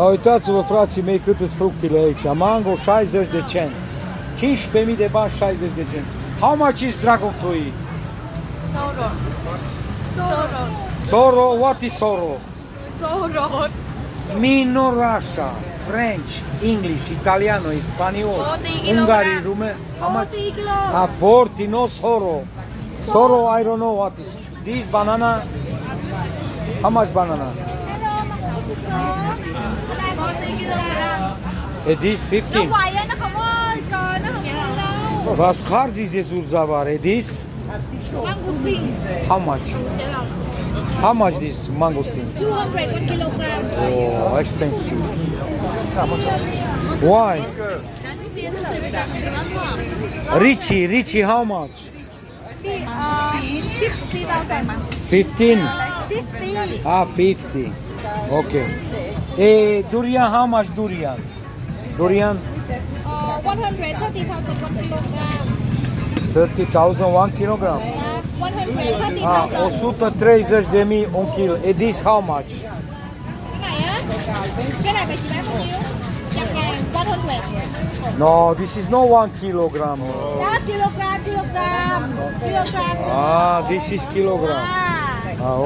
Uitați-vă, frații mei, cât sunt fructele aici. Mango, 60 de cenți. 15.000 de bani, 60 de cenți. How much is dragon fruit? Soro. Soro. Soro, what is soro? Soro. Mino Russia, French, English, Italiano, Spaniol, 40 kilogram. Hungary, Rume. How much? 40 kilo. 40, no Soro. Soro, I don't know what is. This banana. How much banana? 40 kilogram. It is 15. Quậy á, nó không có cờ, nó không có đâu. Was hard is this Urzavar? It is? Mangosteen. How much? How much this mangosteen? 200 1 kilogram. Oh, expensive. Why? Richie, how much? 50,000. 15? 50. Ah, 50. Okay. Durian, how much durian? Durian? 130,000 1 kilogram. 30,000 1 kilogram. 130,000. 130.000 1 kilo. This how much? Cái này bà chỉ bán bao nhiêu? 100.000, 100. No, this is no 1 kilogram. Đó, kilogram. Ah, this is kilogram. À. Ah, okay.